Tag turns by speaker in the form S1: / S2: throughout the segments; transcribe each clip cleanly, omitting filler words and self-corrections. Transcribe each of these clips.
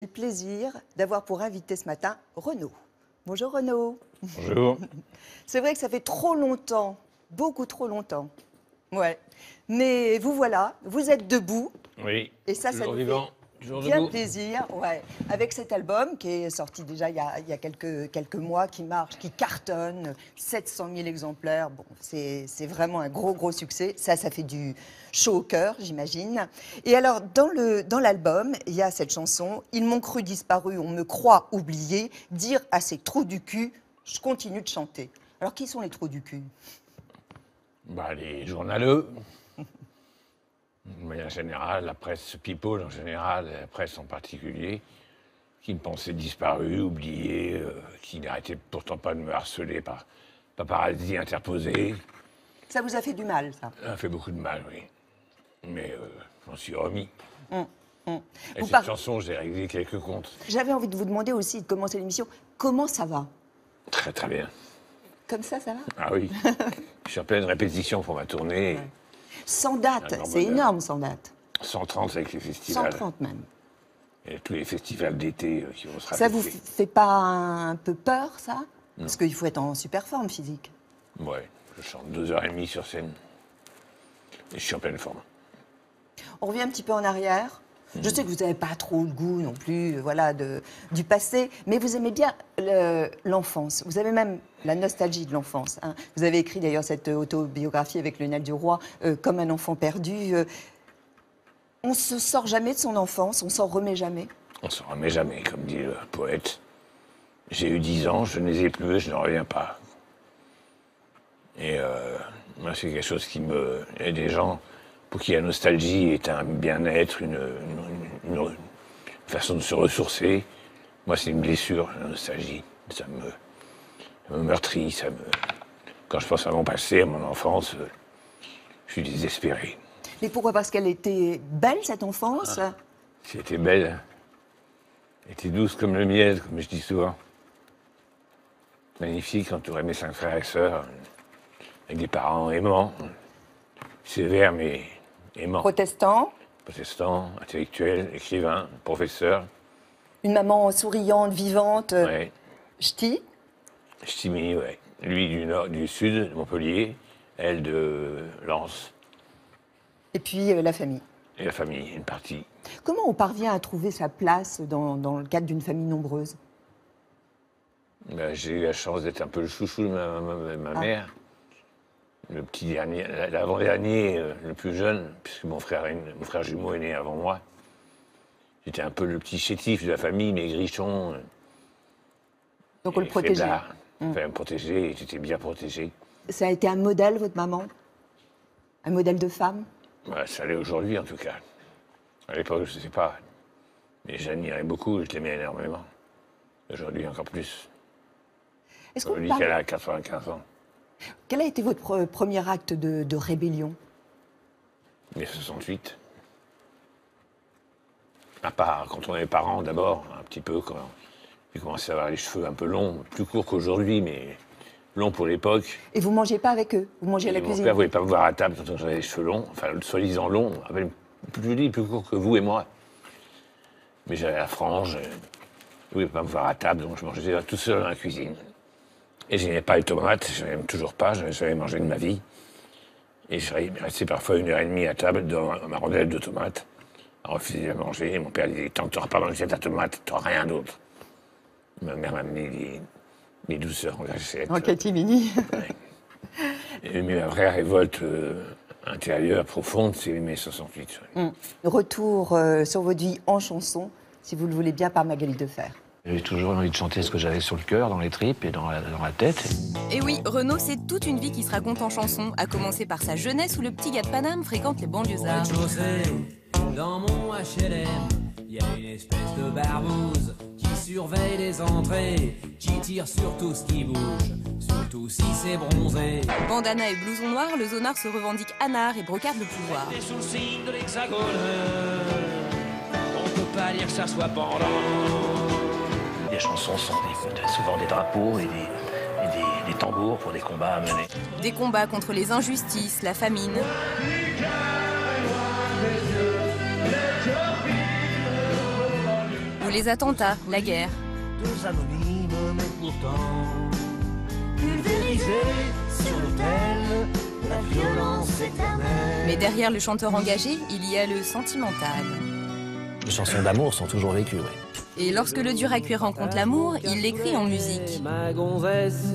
S1: Le plaisir d'avoir pour invité ce matin Renaud. Bonjour Renaud.
S2: Bonjour.
S1: C'est vrai que ça fait trop longtemps, beaucoup trop longtemps. Ouais. Mais vous voilà, vous êtes debout.
S2: Oui,
S1: Et ça
S2: toujours
S1: nous
S2: vivant,
S1: fait
S2: toujours
S1: bien
S2: debout.
S1: plaisir. Ouais. Avec cet album qui est sorti déjà il y a quelques mois, qui marche, qui cartonne, 700 000 exemplaires. Bon, c'est vraiment un gros succès. Ça fait du chaud au cœur, j'imagine. Et alors, dans l'album, il y a cette chanson « Ils m'ont cru disparu, on me croit oublié, dire à ces trous du cul, je continue de chanter ». Alors, qui sont les trous du cul?
S2: Bah, les journaleux, de manière générale, la presse people en général, et la presse en particulier, qui me pensaient disparus, oubliés, qui n'arrêtaient pourtant pas de me harceler par paparazzi interposés.
S1: Ça vous a fait du mal, ça?
S2: Ça a fait beaucoup de mal, oui. Mais j'en suis remis.
S1: Hum.
S2: Et
S1: Vous
S2: cette
S1: par-
S2: chanson, j'ai réglé quelques comptes.
S1: J'avais envie de vous demander aussi, de commencer l'émission, comment ça va?
S2: Très très bien.
S1: Comme ça va?
S2: Ah oui. Je suis en pleine répétition pour ma tournée.
S1: Ouais. Sans date,
S2: Un grand
S1: c'est
S2: bonheur.
S1: énorme sans date.
S2: 130 avec les festivals.
S1: 130 même.
S2: Et tous les festivals d'été qui vont se
S1: Ça vous
S2: répéter.
S1: fait pas un peu peur, ça? Parce qu'il faut être en super forme physique.
S2: Ouais, je chante 2h30 sur scène. Et je suis en pleine forme.
S1: On revient un petit peu en arrière. Je sais que vous n'avez pas trop le goût non plus voilà, du passé, mais vous aimez bien l'enfance. Vous avez même la nostalgie de l'enfance. Hein. Vous avez écrit d'ailleurs cette autobiographie avec Lionel Duroy, Comme un enfant perdu. On se sort jamais de son enfance, on s'en remet jamais.
S2: On s'en remet jamais, comme dit le poète. J'ai eu 10 ans, je ne les ai plus, je n'en reviens pas. Et moi, c'est quelque chose qui me... Il y a des gens pour qui la nostalgie est un bien-être, une façon de se ressourcer. Moi, c'est une blessure, la nostalgie. Ça me meurtrit, Quand je pense à mon passé, à mon enfance, je suis désespéré.
S1: Mais pourquoi? Parce qu'elle était belle, cette enfance?
S2: C'était belle. Elle était douce comme le miel, comme je dis souvent. Magnifique, entouré de mes 5 frères et sœurs, avec des parents aimants, sévères mais aimants.
S1: Protestant,
S2: Protestants, intellectuels, écrivains, professeurs.
S1: une maman souriante, vivante,
S2: Ouais.
S1: ch'ti.
S2: Ch'timi, ouais. Lui du sud, de Montpellier, elle de Lens.
S1: Et puis la famille.
S2: Et la famille, une partie.
S1: Comment on parvient à trouver sa place dans le cadre d'une famille nombreuse?
S2: Ben, j'ai eu la chance d'être un peu le chouchou de ma mère. Le petit dernier, l'avant-dernier, le plus jeune, puisque mon frère jumeau est né avant moi. J'étais un peu le petit chétif de la famille, maigrichon.
S1: Donc on le
S2: et
S1: protégeait.
S2: faiblard. Il fallait me protéger, et j'étais bien protégé.
S1: Ça a été un modèle, votre maman? Un modèle de femme?
S2: Voilà, ça l'est aujourd'hui, en tout cas. À l'époque, je ne sais pas. Mais j'admirais beaucoup, je l'aimais énormément. Aujourd'hui, encore plus.
S1: Est-ce qu'on
S2: Aujourd'hui
S1: parle-
S2: qu'elle a 95 ans.
S1: Quel a été votre premier acte de rébellion?
S2: Mais 68. À part quand on avait parents, d'abord, un petit peu, quand j'ai commencé à avoir les cheveux un peu longs, plus courts qu'aujourd'hui, mais longs pour l'époque.
S1: Et vous mangez pas avec eux? Vous mangez à la
S2: Et mon
S1: cuisine?
S2: père ne voulait pas me voir à table quand j'avais les cheveux longs, enfin, soi-disant longs, plus courts que vous et moi. Mais j'avais la frange, il ne voulait pas me voir à table, donc je mangeais tout seul dans la cuisine. Et je n'aimais pas les tomates, je n'aime toujours pas, je n'avais jamais mangé de ma vie. Et je restais parfois 1h30 à table dans ma rondelle de tomates, à refuser à manger. Et mon père disait, tant que tu n'auras pas mangé ta tomate, tu n'auras rien d'autre. Ma mère m'a amené des douceurs en cachette.
S1: En catimini.
S2: Ouais. Mais ma vraie révolte intérieure, profonde, c'est mai 68. Ouais.
S1: Retour sur votre vie en chanson, si vous le voulez bien, par Magali Defer.
S3: J'ai toujours envie de chanter ce que j'avais sur le cœur, dans les tripes et dans la tête.
S4: Et oui, Renaud, c'est toute une vie qui se raconte en chanson, à commencer par sa jeunesse où le petit gars de Paname fréquente les banlieusards.
S5: Rez-de-chaussée, dans mon HLM, il y a une espèce de barbouze qui surveille les entrées, qui tire sur tout ce qui bouge, surtout si c'est bronzé.
S4: Bandana et blouson noir, le zonard se revendique anard et brocarde le pouvoir.
S5: Et sous le signe de l'hexagone, on peut pas dire que ça soit pendant.
S3: Les chansons sont souvent des drapeaux et des tambours pour des combats à mener.
S4: Des combats contre les injustices, la famine. Ou les attentats, la guerre.
S3: Deux anonymes, mais pourtant pulvérisés sur l'autel de la violence éternelle.
S4: Mais derrière le chanteur engagé, il y a le sentimental.
S3: Les chansons d'amour sont toujours vécues, oui.
S4: Et lorsque le dur à cuire rencontre l'amour, il l'écrit en musique.
S5: Ma gonzesse,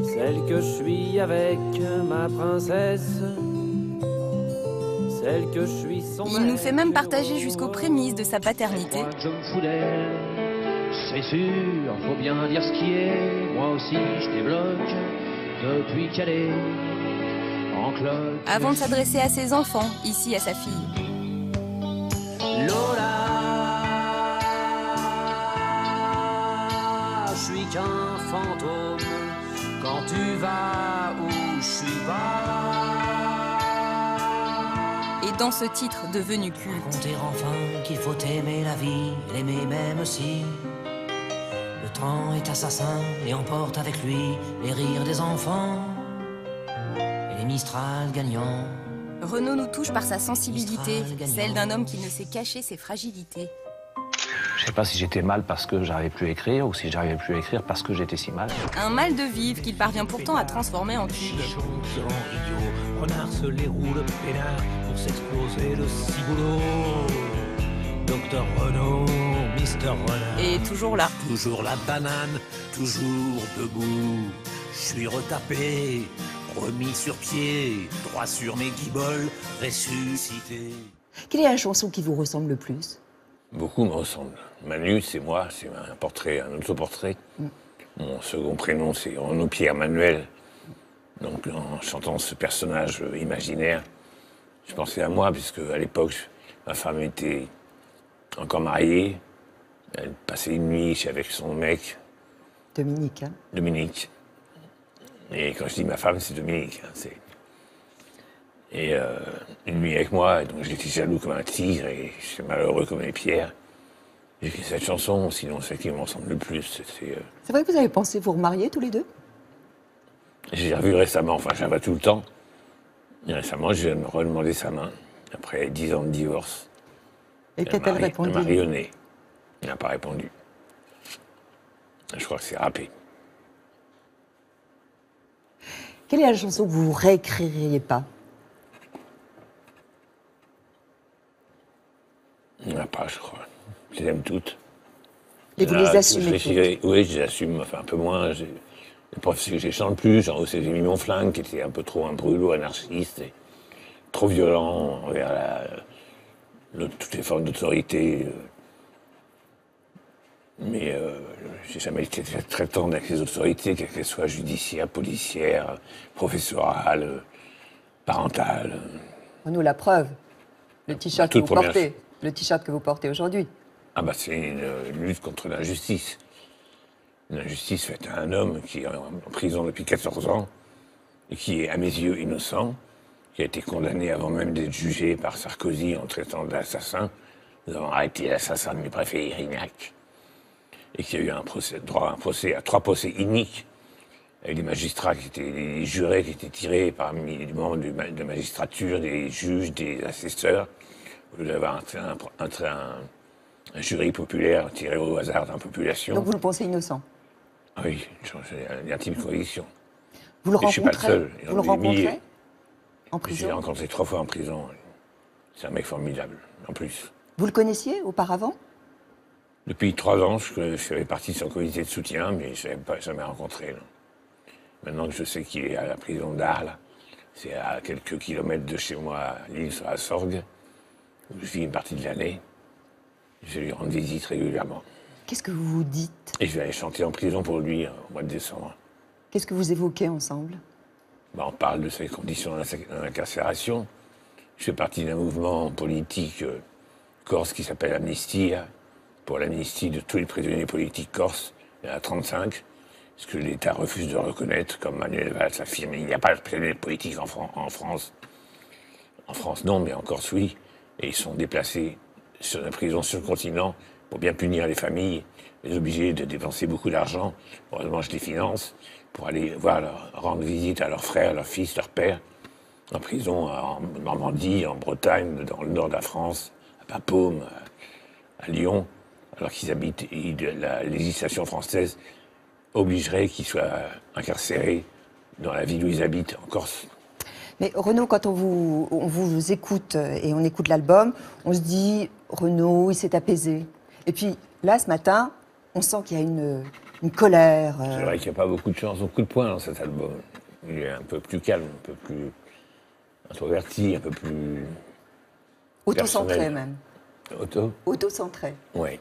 S5: celle que je suis avec ma princesse, celle que je suis son
S4: Il nous fait même partager jusqu'aux prémices de sa paternité.
S5: Je me fous d'elle, c'est sûr, faut bien dire ce qui est. Moi aussi, je débloque depuis qu'elle est en cloque.
S4: Avant de s'adresser à ses enfants, ici à sa fille.
S5: Lola, je suis qu'un fantôme quand tu vas où je suis pas.
S4: Et dans ce titre devenu culte,
S3: Raconter enfin qu'il faut aimer la vie, l'aimer même si le temps est assassin et emporte avec lui les rires des enfants et les Mistral gagnants.
S4: Renaud nous touche par sa sensibilité, celle d'un homme qui ne sait cacher ses fragilités.
S3: Je sais pas si j'étais mal parce que j'arrivais plus à écrire ou si j'arrivais plus à écrire parce que j'étais si mal.
S4: Un mal de vivre qu'il parvient pourtant à transformer en tube.
S5: Renard se les roule peinard pour s'exploser le ciboulot. Docteur Renaud, Mister Renard.
S4: Et toujours là.
S5: Toujours la banane, toujours debout. Je suis retapé, remis sur pied, droit sur mes guiboles, ressuscité.
S1: Quelle est la chanson qui vous ressemble le plus?
S2: Beaucoup me ressemblent. Manu, c'est moi, c'est un portrait, un autoportrait. Mon second prénom, c'est Renaud Pierre Manuel. Donc, en chantant ce personnage imaginaire, je pensais à moi, puisque à l'époque, ma femme était encore mariée. Elle passait une nuit avec son mec,
S1: Dominique, hein?
S2: Dominique. Et quand je dis ma femme, c'est Dominique. Hein, et une nuit avec moi, donc j'étais jaloux comme un tigre et j'étais malheureux comme les pierres. J'ai écrit cette chanson, sinon celle qui me ressemble le plus,
S1: C'est vrai que vous avez pensé vous remarier tous les deux?
S2: J'ai revu récemment, enfin je la vois tout le temps. Et récemment, je viens de me redemander sa main, après 10 ans de divorce.
S1: Et qu'a-t-elle répondu?
S2: Elle m'a rayonné. Elle n'a pas répondu. Je crois que c'est râpé.
S1: Quelle est la chanson que vous ne réécririez pas?
S2: Il n'y en a pas, je crois. Je les aime toutes.
S1: Et vous les assumez toutes?
S2: Oui, je les assume, enfin un peu moins. Les profs que je les chante plus, genre c'est mis mon flingue, qui était un peu trop un brûlot anarchiste, et trop violent envers toutes les formes d'autorité. Mais j'ai jamais été très tendre avec les autorités, quelles qu'elles soient judiciaires, policières, professorales, parentales.
S1: Nous, la preuve, le t-shirt que
S2: toute
S1: vous
S2: première
S1: portez, le t-shirt que vous portez aujourd'hui.
S2: Ah bah c'est une lutte contre l'injustice. Une injustice faite à un homme qui est en prison depuis 14 ans et qui est à mes yeux innocent, qui a été condamné avant même d'être jugé par Sarkozy en traitant d'assassin. Nous avons arrêté l'assassin de mes préfets, Irignac, et qui a eu droit à un procès, à 3 procès iniques, avec des magistrats qui étaient, des jurés qui étaient tirés parmi les membres de la magistrature, des juges, des assesseurs, au lieu d'avoir un jury populaire tiré au hasard dans la population.
S1: Donc vous le pensez innocent?
S2: Ah oui, j'ai un type de conviction.
S1: Vous le
S2: Et je suis pas le
S1: rencontrez?
S2: seul.
S1: Vous le rencontrez en
S2: Je l'ai
S1: prison?
S2: rencontré 3 fois en prison. C'est un mec formidable, en plus.
S1: Vous le connaissiez auparavant?
S2: Depuis 3 ans, je faisais partie de son comité de soutien, mais je ne l'avais pas jamais rencontré. Non. Maintenant que je sais qu'il est à la prison d'Arles, c'est à quelques kilomètres de chez moi, à Lille sur la Sorgue, où je vis une partie de l'année. Je lui rends visite régulièrement.
S1: Qu'est-ce que vous vous dites?
S2: Et je vais aller chanter en prison pour lui au mois de décembre.
S1: Qu'est-ce que vous évoquez ensemble?
S2: On parle de ses conditions d'incarcération. Je fais partie d'un mouvement politique corse qui s'appelle Amnesty, pour l'amnistie de tous les prisonniers politiques corses. Il y en a 35, ce que l'État refuse de reconnaître, comme Manuel Valls affirme. Il n'y a pas de prisonniers politiques en France. En France, non, mais en Corse, oui. Et ils sont déplacés sur la prison sur le continent pour bien punir les familles, les obliger de dépenser beaucoup d'argent. Heureusement, je les finance pour aller rendre visite à leurs frères, leurs fils, leurs pères, en prison en Normandie, en Bretagne, dans le nord de la France, à Bapaume, à Lyon, alors qu'ils habitent, la législation française obligerait qu'ils soient incarcérés dans la ville où ils habitent, en Corse.
S1: Mais Renaud, quand on vous écoute et on écoute l'album, on se dit, Renaud, il s'est apaisé. Et puis là, ce matin, on sent qu'il y a une colère.
S2: C'est vrai qu'il n'y a pas beaucoup de chance, beaucoup de points dans cet album. Il est un peu plus calme, un peu plus introverti, un peu plus...
S1: Autocentré
S2: personnel.
S1: même.
S2: Auto?
S1: Autocentré.
S2: Oui.